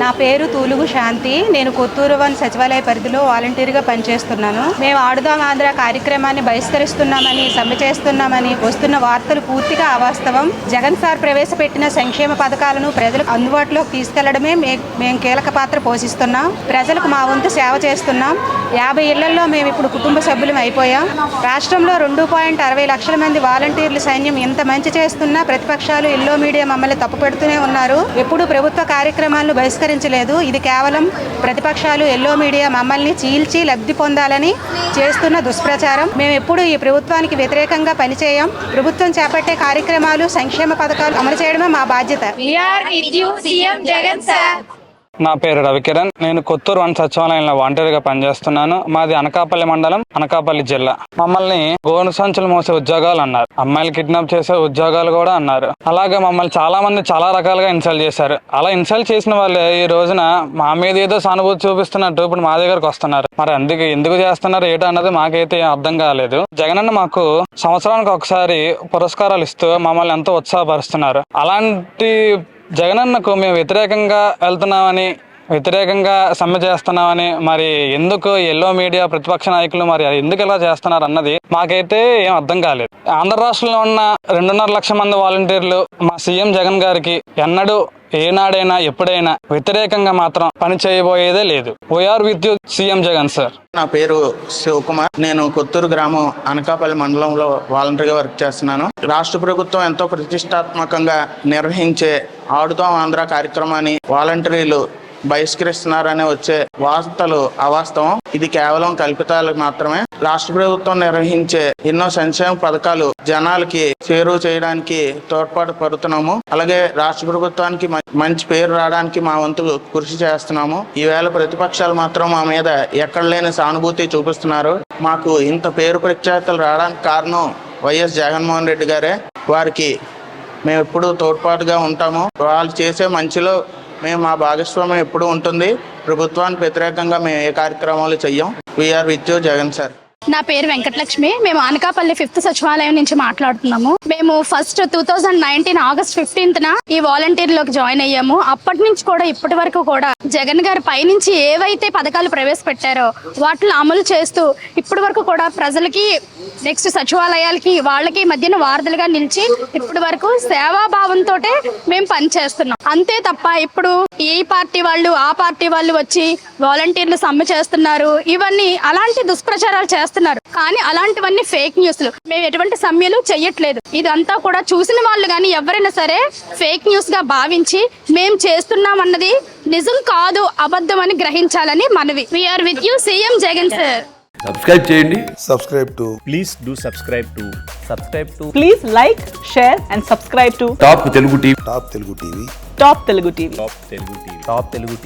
నా పేరు తూలుగు శాంతి. నేను కొత్తూరు 1 సచివాలయ పరిధిలో వాలంటీర్గా పనిచేస్తున్నాను. మేము ఆడుదాం ఆంధ్ర కార్యక్రమాన్ని బహిష్కరిస్తున్నామని, సమ్మె చేస్తున్నామని వస్తున్న వార్తలు పూర్తిగా అవాస్తవం. జగన్ సార్ ప్రవేశపెట్టిన సంక్షేమ పథకాలను ప్రజలకు అందుబాటులోకి తీసుకెళ్లడమే మేము కీలక పాత్ర పోషిస్తున్నాం. ప్రజలకు మా వంతు సేవ చేస్తున్నాం. 50 ఇళ్లలో మేము ఇప్పుడు కుటుంబ సభ్యులం అయిపోయాం. రాష్ట్రంలో 2.60 లక్షల మంది వాలంటీర్ల సైన్యం ఇంత మంచి చేస్తున్నా ప్రతిపక్షాలు, ఎల్లో మీడియా మమ్మల్ని తప్పు పెడుతూనే ఉన్నారు. ఎప్పుడు ప్రభుత్వ కార్యక్రమాలను బహిష్కరించలేదు. ఇది కేవలం ప్రతిపక్షాలు, ఎల్లో మీడియా మమ్మల్ని చీల్చి లబ్ధి పొందాలని చేస్తున్న దుష్ప్రచారం. మేము ఎప్పుడు ఈ ప్రభుత్వానికి వ్యతిరేకంగా పనిచేయం. ప్రభుత్వం చేపట్టే కార్యక్రమాలు, సంక్షేమ పథకాలు అమలు చేయడమే మా బాధ్యత. నా పేరు రవికిరణ్. నేను కొత్తూరు 1 సచివాలయంలో వాలంటీర్గా పనిచేస్తున్నాను. మాది అనకాపల్లి మండలం, అనకాపల్లి జిల్లా. మమ్మల్ని గోను సంచులు మోసే ఉద్యోగాలు అన్నారు, అమ్మాయిలు కిడ్నాప్ చేసే ఉద్యోగాలు కూడా అన్నారు. అలాగే మమ్మల్ని చాలా మంది చాలా రకాలుగా ఇన్సల్ట్ చేశారు. అలా ఇన్సల్ట్ చేసిన వాళ్ళు ఈ రోజున మా మీద ఏదో సానుభూతి చూపిస్తున్నట్టు ఇప్పుడు మా దగ్గరకు వస్తున్నారు. మరి ఎందుకు చేస్తున్నారు ఏంటో అన్నది మాకైతే అర్థం కాలేదు. జగనన్న మాకు సంవత్సరానికి ఒకసారి పురస్కారాలు ఇస్తూ మమ్మల్ని ఎంతో ఉత్సాహపరుస్తున్నారు. అలాంటి జగనన్నకు మేము వ్యతిరేకంగా వెళ్తున్నామని, వ్యతిరేకంగా సమ్మె చేస్తున్నామని, మరి ఎందుకు ఎల్లో మీడియా ప్రతిపక్ష నాయకులు మరి ఎందుకు ఇలా చేస్తున్నారు అన్నది మాకైతే ఏం అర్థం కాలేదు. ఆంధ్ర రాష్ట్రంలో ఉన్న 2.5 లక్షల మంది వాలంటీర్లు మా సీఎం జగన్ గారికి ఎన్నడూ ఏనాడైనా ఎప్పుడైనా వ్యతిరేకంగా మాత్రం పని చేయబోయేదే లేదు. We're with you CM Jagan sir. నా పేరు శివకుమార్. నేను కొత్తూరు గ్రామం, అనకాపల్లి మండలంలో వాలంటీర్గా వర్క్ చేస్తున్నాను. రాష్ట్ర ప్రభుత్వం ఎంతో ప్రతిష్టాత్మకంగా నిర్వహించే ఆడుదాం ఆంధ్ర కార్యక్రమాన్ని వాలంటీర్లు బహిష్కరిస్తున్నారని వచ్చే వార్తలు అవాస్తవం. ఇది కేవలం కల్పితాలు మాత్రమే. రాష్ట్ర ప్రభుత్వం నిర్వహించే ఎన్నో సంక్షేమ పథకాలు జనాలకి చేరువ చేయడానికి తోడ్పాటు పడుతున్నాము. అలాగే రాష్ట్ర ప్రభుత్వానికి మంచి పేరు రావడానికి మా వంతు కృషి చేస్తున్నాము. ఈవేళ ప్రతిపక్షాలు మాత్రం మా మీద ఎక్కడ లేని సానుభూతి చూపిస్తున్నారు. మాకు ఇంత పేరు ప్రఖ్యాతలు రావడానికి కారణం వైఎస్ జగన్మోహన్ రెడ్డి గారే. వారికి మేము ఎప్పుడూ తోడ్పాటుగా ఉంటాము. వాళ్ళు చేసే మంచిలో మేము మా భాగస్వామ్యం ఎప్పుడు ఉంటుంది. ప్రభుత్వానికి వ్యతిరేకంగా మేము ఏ కార్యక్రమాలు చెయ్యం. We're with you Jagan sir. నా పేరు వెంకటలక్ష్మి. మేము అనకాపల్లి 5th సచివాలయం నుంచి మాట్లాడుతున్నాము. మేము ఫస్ట్ 2019 ఆగస్ట్ 15న ఈ వాలంటీర్లోకి జాయిన్ అయ్యాము. అప్పటి నుంచి కూడా ఇప్పటి వరకు కూడా జగన్ గారి పైనుంచి ఏవైతే పథకాలు ప్రవేశపెట్టారో వాటిని అమలు చేస్తూ ఇప్పటి వరకు కూడా ప్రజలకి, నెక్స్ట్ సచివాలయాలకి, వాళ్ళకి మధ్యన వారధులుగా నిలిచి ఇప్పటి వరకు సేవాభావంతో మేము పనిచేస్తున్నాం. అంతే తప్ప ఇప్పుడు ఈ పార్టీ వాళ్ళు, ఆ పార్టీ వాళ్ళు వచ్చి వాలంటీర్లు సమ్మె చేస్తున్నారు, ఇవన్నీ అలాంటి దుష్ప్రచారాలు చేస్తున్నారు. కానీ అలాంటివన్నీ ఫేక్ న్యూస్లు. మేము ఎటువంటి సమ్మెలు చెయ్యట్లేదు. ఇదంతా కూడా చూసిన వాళ్ళు కానీ ఎవరైనా సరే ఫేక్ న్యూస్ గా భావించి మేము చేస్తున్నాం అన్నది నిజం కాదు, అబద్ధం అని గ్రహించాలని మనవి. We're with you CM Jagan sir. Subscribe చేయండి. Please do subscribe to. Please like, share and subscribe to top Telugu TV. Top Telugu TV. Top Telugu TV.